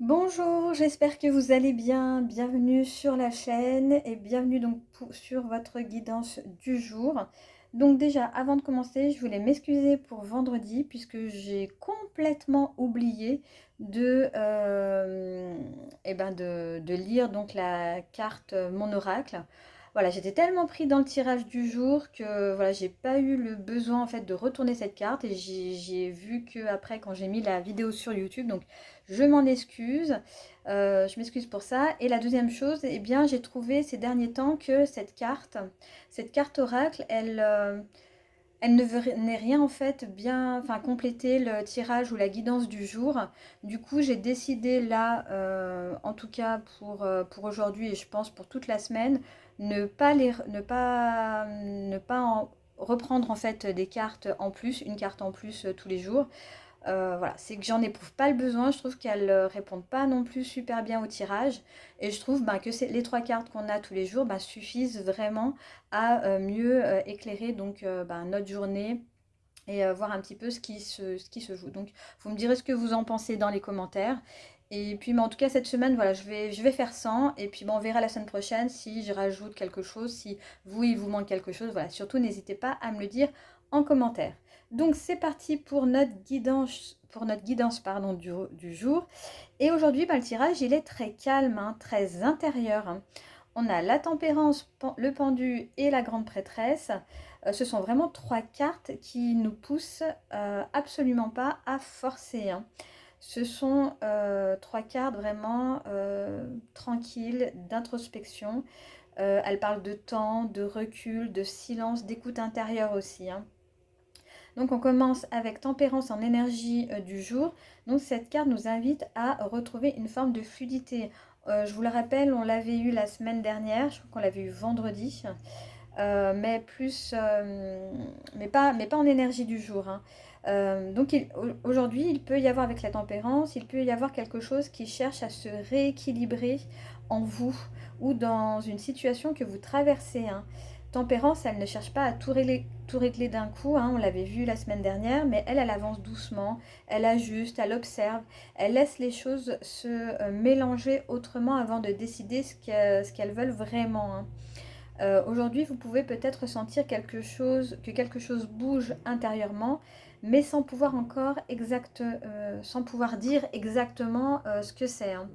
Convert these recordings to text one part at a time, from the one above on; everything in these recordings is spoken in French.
Bonjour, j'espère que vous allez bien. Bienvenue sur la chaîne et bienvenue donc sur votre guidance du jour. Donc déjà, avant de commencer, je voulais m'excuser pour vendredi puisque j'ai complètement oublié de lire donc la carte Mon Oracle. Voilà, j'étais tellement pris dans le tirage du jour que voilà, j'ai pas eu le besoin en fait de retourner cette carte et j'ai vu que après quand j'ai mis la vidéo sur YouTube, donc je m'en excuse, je m'excuse pour ça. Et la deuxième chose, eh bien, j'ai trouvé ces derniers temps que cette carte oracle, elle ne venait rien en fait bien, enfin compléter le tirage ou la guidance du jour. Du coup, j'ai décidé là, en tout cas pour aujourd'hui et je pense pour toute la semaine, ne pas reprendre en fait des cartes en plus, une carte en plus tous les jours. Voilà, c'est que j'en éprouve pas le besoin. Je trouve qu'elles répondent pas non plus super bien au tirage. Et je trouve que les trois cartes qu'on a tous les jours suffisent vraiment à mieux éclairer notre journée et voir un petit peu ce qui se joue. Donc, vous me direz ce que vous en pensez dans les commentaires. Et puis, en tout cas, cette semaine, voilà, je vais faire 100. Et puis, on verra la semaine prochaine si je rajoute quelque chose, si vous, il vous manque quelque chose. Voilà, surtout, n'hésitez pas à me le dire en commentaire. Donc, c'est parti pour notre guidance pardon, du jour. Et aujourd'hui, le tirage, il est très calme, hein, très intérieur, hein. On a la tempérance, le pendu et la grande prêtresse. Ce sont vraiment trois cartes qui nous poussent absolument pas à forcer, hein. Ce sont trois cartes vraiment tranquilles, d'introspection. Elles parlent de temps, de recul, de silence, d'écoute intérieure aussi, hein. Donc on commence avec tempérance en énergie du jour. Donc cette carte nous invite à retrouver une forme de fluidité. Je vous le rappelle, on l'avait eu la semaine dernière, je crois qu'on l'avait eu vendredi. Mais mais pas en énergie du jour, hein. Aujourd'hui, il peut y avoir avec la tempérance, il peut y avoir quelque chose qui cherche à se rééquilibrer en vous ou dans une situation que vous traversez, hein. Tempérance, elle ne cherche pas à tout régler d'un coup, hein, on l'avait vu la semaine dernière, mais elle avance doucement, elle ajuste, elle observe, elle laisse les choses se mélanger autrement avant de décider ce qu'elles veulent vraiment, hein. Aujourd'hui, vous pouvez peut-être sentir que quelque chose bouge intérieurement, mais sans pouvoir dire exactement ce que c'est, hein.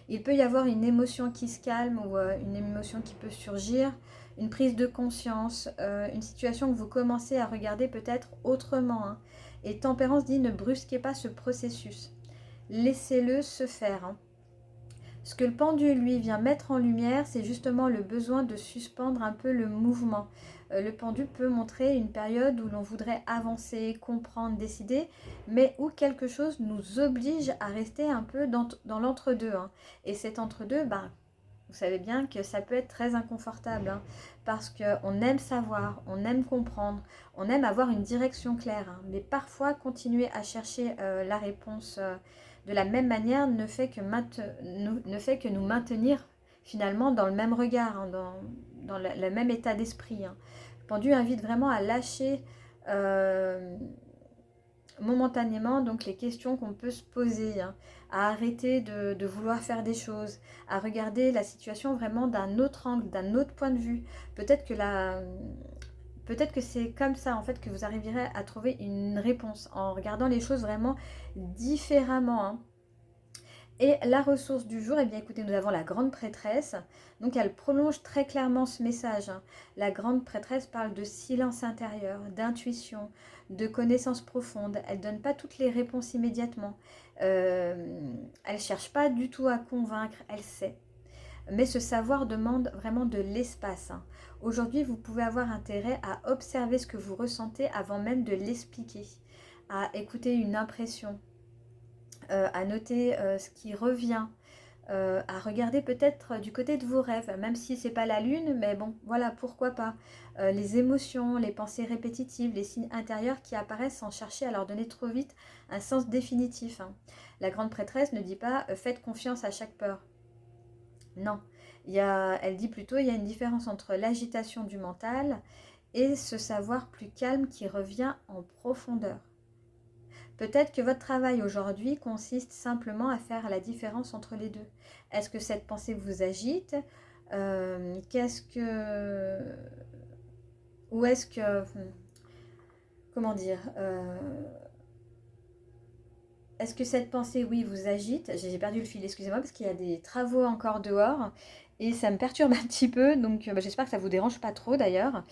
Il peut y avoir une émotion qui se calme ou une émotion qui peut surgir, une prise de conscience, une situation que vous commencez à regarder peut-être autrement, hein. Et Tempérance dit ne brusquez pas ce processus, laissez-le se faire, hein. Ce que le pendule, lui, vient mettre en lumière, c'est justement le besoin de suspendre un peu le mouvement. Le pendule peut montrer une période où l'on voudrait avancer, comprendre, décider, mais où quelque chose nous oblige à rester un peu dans l'entre-deux, hein. Et cet entre-deux, vous savez bien que ça peut être très inconfortable, hein, parce qu'on aime savoir, on aime comprendre, on aime avoir une direction claire, hein, mais parfois continuer à chercher la réponse de la même manière ne fait que nous maintenir finalement dans le même regard, hein, dans le même état d'esprit, hein. Pendu invite vraiment à lâcher euh, momentanément donc les questions qu'on peut se poser, hein, à arrêter de vouloir faire des choses, à regarder la situation vraiment d'un autre angle, d'un autre point de vue. Peut-être que peut-être que c'est comme ça en fait que vous arriverez à trouver une réponse en regardant les choses vraiment différemment, hein. Et la ressource du jour, eh bien écoutez, nous avons la grande prêtresse. Donc elle prolonge très clairement ce message, hein. La grande prêtresse parle de silence intérieur, d'intuition, de connaissance profonde. Elle ne donne pas toutes les réponses immédiatement. Elle ne cherche pas du tout à convaincre, elle sait. Mais ce savoir demande vraiment de l'espace, hein. Aujourd'hui, vous pouvez avoir intérêt à observer ce que vous ressentez avant même de l'expliquer, à écouter une impression, à noter ce qui revient, à regarder peut-être du côté de vos rêves, même si c'est pas la lune, mais bon, voilà, pourquoi pas. Les émotions, les pensées répétitives, les signes intérieurs qui apparaissent sans chercher à leur donner trop vite un sens définitif, hein. La grande prêtresse ne dit pas faites confiance à chaque peur. Non, elle dit plutôt il y a une différence entre l'agitation du mental et ce savoir plus calme qui revient en profondeur. Peut-être que votre travail aujourd'hui consiste simplement à faire la différence entre les deux. Est-ce que cette pensée vous agite? Qu'est-ce que... Ou est-ce que... Comment dire? Est-ce que cette pensée, oui, vous agite? J'ai perdu le fil, excusez-moi, parce qu'il y a des travaux encore dehors et ça me perturbe un petit peu, donc j'espère que ça vous dérange pas trop d'ailleurs.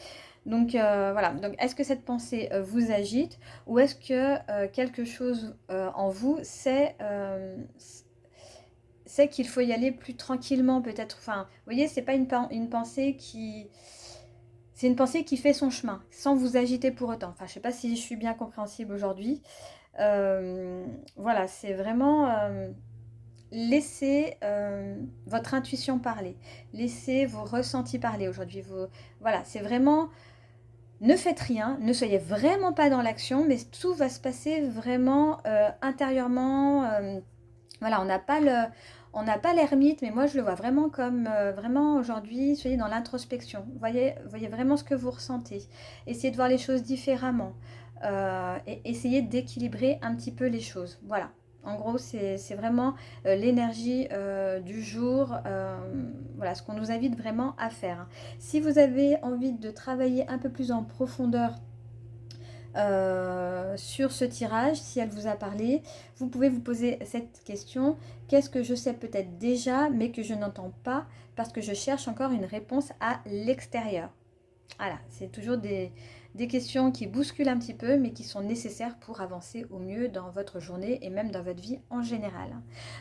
Donc voilà, donc est-ce que cette pensée vous agite ou est-ce que quelque chose en vous c'est qu'il faut y aller plus tranquillement peut-être, enfin, vous voyez, c'est pas une pensée qui... C'est une pensée qui fait son chemin, sans vous agiter pour autant. Enfin, je sais pas si je suis bien compréhensible aujourd'hui. Euh, voilà, c'est vraiment laisser votre intuition parler, laissez vos ressentis parler aujourd'hui. Voilà, c'est vraiment, ne faites rien, ne soyez vraiment pas dans l'action, mais tout va se passer vraiment intérieurement. Voilà, on n'a pas l'ermite, mais moi je le vois vraiment comme vraiment aujourd'hui, soyez dans l'introspection. Voyez vraiment ce que vous ressentez. Essayez de voir les choses différemment et essayez d'équilibrer un petit peu les choses. Voilà. En gros, c'est vraiment l'énergie du jour, voilà ce qu'on nous invite vraiment à faire. Si vous avez envie de travailler un peu plus en profondeur sur ce tirage, si elle vous a parlé, vous pouvez vous poser cette question: qu'est-ce que je sais peut-être déjà mais que je n'entends pas parce que je cherche encore une réponse à l'extérieur? Voilà, c'est toujours des questions qui bousculent un petit peu mais qui sont nécessaires pour avancer au mieux dans votre journée et même dans votre vie en général.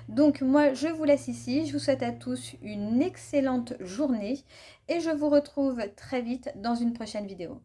Donc moi je vous laisse ici, je vous souhaite à tous une excellente journée et je vous retrouve très vite dans une prochaine vidéo.